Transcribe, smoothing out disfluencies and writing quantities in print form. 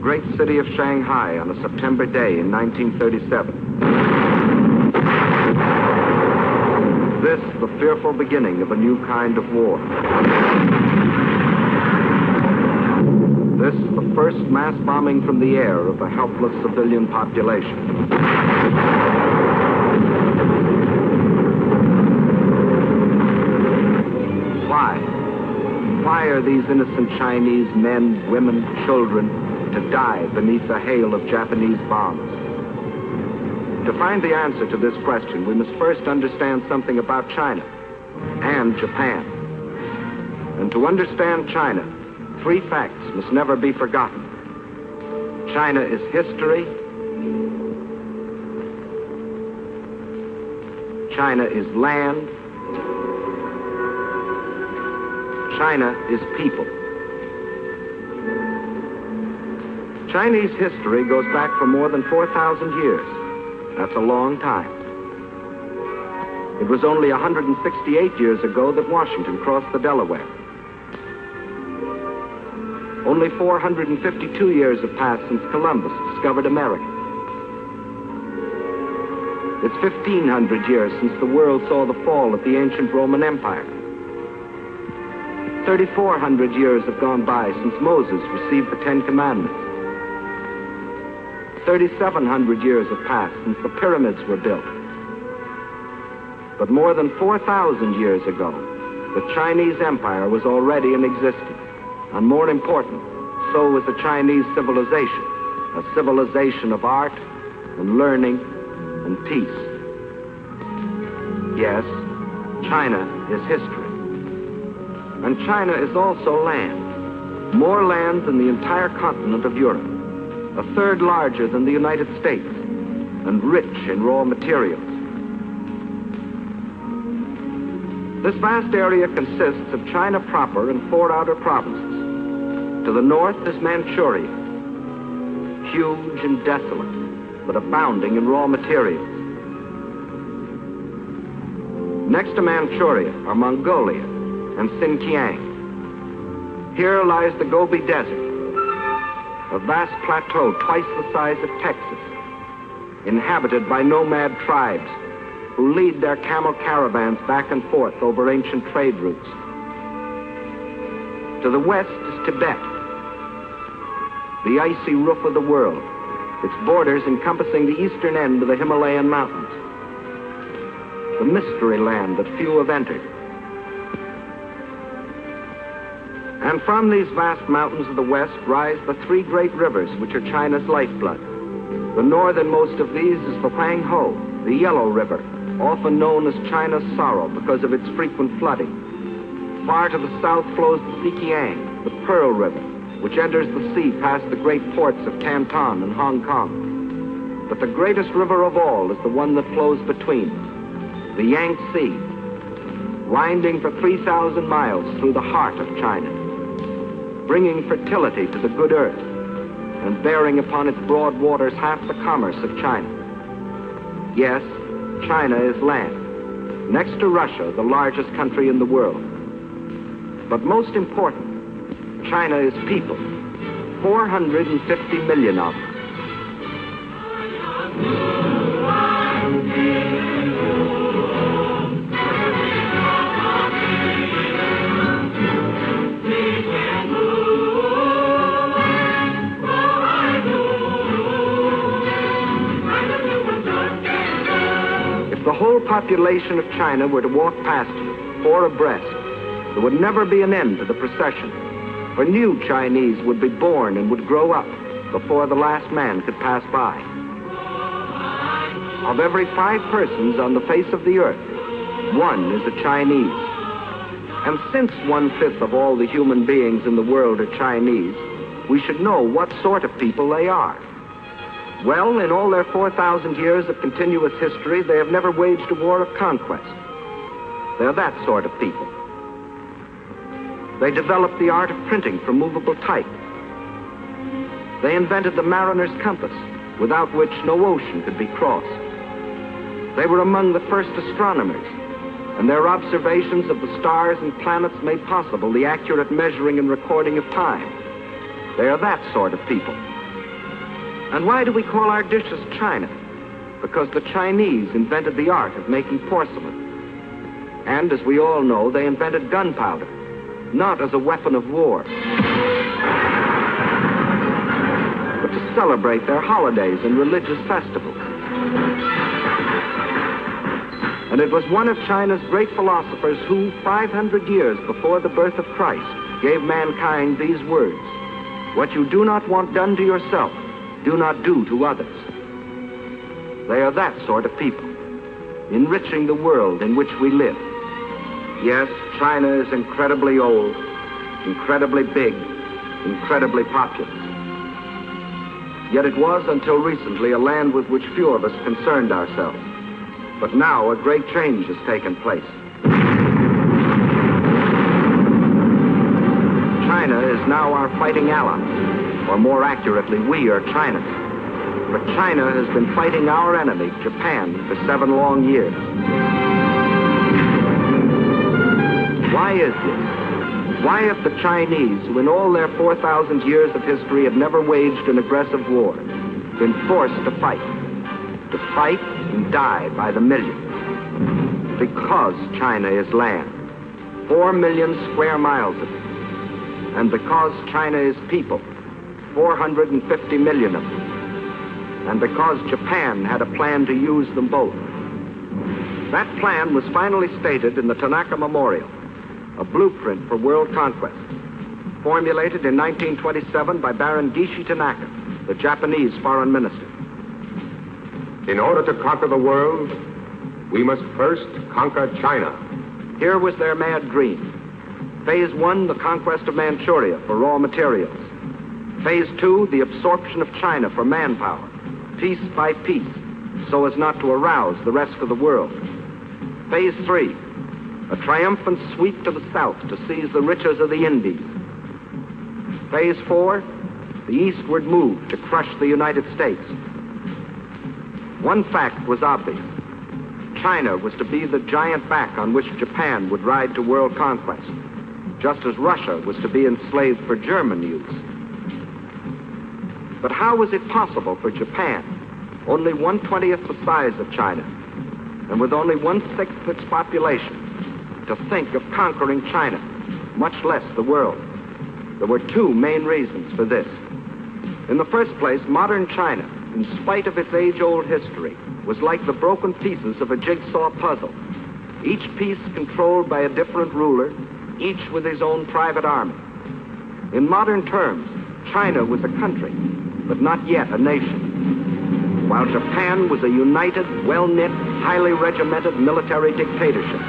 great city of Shanghai on a September day in 1937. This, the fearful beginning of a new kind of war. This, the first mass bombing from the air of a helpless civilian population. Why? Why are these innocent Chinese men, women, children to die beneath a hail of Japanese bombs? To find the answer to this question, we must first understand something about China and Japan. And to understand China, three facts must never be forgotten. China is history. China is land. China is people. Chinese history goes back for more than 4,000 years. That's a long time. It was only 168 years ago that Washington crossed the Delaware. Only 452 years have passed since Columbus discovered America. It's 1,500 years since the world saw the fall of the ancient Roman Empire. 3,400 years have gone by since Moses received the Ten Commandments. 3,700 years have passed since the pyramids were built. But more than 4,000 years ago, the Chinese Empire was already in existence. And more important, so was the Chinese civilization, a civilization of art and learning and peace. Yes, China is history. And China is also land. More land than the entire continent of Europe. A third larger than the United States, and rich in raw materials. This vast area consists of China proper and 4 outer provinces. To the north is Manchuria, huge and desolate, but abounding in raw materials. Next to Manchuria are Mongolia and Xinjiang. Here lies the Gobi Desert, a vast plateau twice the size of Texas, inhabited by nomad tribes who lead their camel caravans back and forth over ancient trade routes. To the west is Tibet, the icy roof of the world, its borders encompassing the eastern end of the Himalayan mountains, the mystery land that few have entered. And from these vast mountains of the west rise the 3 great rivers which are China's lifeblood. The northernmost of these is the Huanghe, the Yellow River, often known as China's sorrow because of its frequent flooding. Far to the south flows the Sikiang, the Pearl River, which enters the sea past the great ports of Canton and Hong Kong. But the greatest river of all is the one that flows between, the Yangtze, winding for 3,000 miles through the heart of China, bringing fertility to the good earth, and bearing upon its broad waters half the commerce of China. Yes, China is land, next to Russia, the largest country in the world. But most important, China is people, 450 million of them. If the whole population of China were to walk past you, 4 abreast, there would never be an end to the procession. For new Chinese would be born and would grow up before the last man could pass by. Of every 5 persons on the face of the earth, 1 is a Chinese. And since 1/5 of all the human beings in the world are Chinese, we should know what sort of people they are. Well, in all their 4,000 years of continuous history, they have never waged a war of conquest. They're that sort of people. They developed the art of printing from movable type. They invented the mariner's compass, without which no ocean could be crossed. They were among the first astronomers, and their observations of the stars and planets made possible the accurate measuring and recording of time. They are that sort of people. And why do we call our dishes China? Because the Chinese invented the art of making porcelain. And as we all know, they invented gunpowder, not as a weapon of war, but to celebrate their holidays and religious festivals. And it was one of China's great philosophers who, 500 years before the birth of Christ, gave mankind these words: "What you do not want done to yourself, do not do to others." They are that sort of people, enriching the world in which we live. Yes, China is incredibly old, incredibly big, incredibly populous. Yet it was until recently a land with which few of us concerned ourselves. But now a great change has taken place. China is now our fighting ally, or more accurately, we are China. But China has been fighting our enemy, Japan, for 7 long years. Why is this? Why have the Chinese, who in all their 4,000 years of history have never waged an aggressive war, been forced to fight and die by the millions? Because China is land, 4 million square miles of it. And because China is people, 450 million of them. And because Japan had a plan to use them both. That plan was finally stated in the Tanaka Memorial, a blueprint for world conquest, formulated in 1927 by Baron Gishi Tanaka, the Japanese foreign minister. In order to conquer the world, we must first conquer China. Here was their mad dream. Phase 1, the conquest of Manchuria for raw materials. Phase 2, the absorption of China for manpower, piece by piece, so as not to arouse the rest of the world. Phase 3, a triumphant sweep to the south to seize the riches of the Indies. Phase 4, the eastward move to crush the United States. One fact was obvious. China was to be the giant back on which Japan would ride to world conquest, just as Russia was to be enslaved for German use. But how was it possible for Japan, only 1/20th the size of China, and with only 1/6 its population, to think of conquering China, much less the world? There were 2 main reasons for this. In the first place, modern China, in spite of its age-old history, was like the broken pieces of a jigsaw puzzle, each piece controlled by a different ruler, each with his own private army. In modern terms, China was a country, but not yet a nation, while Japan was a united, well-knit, highly regimented military dictatorship.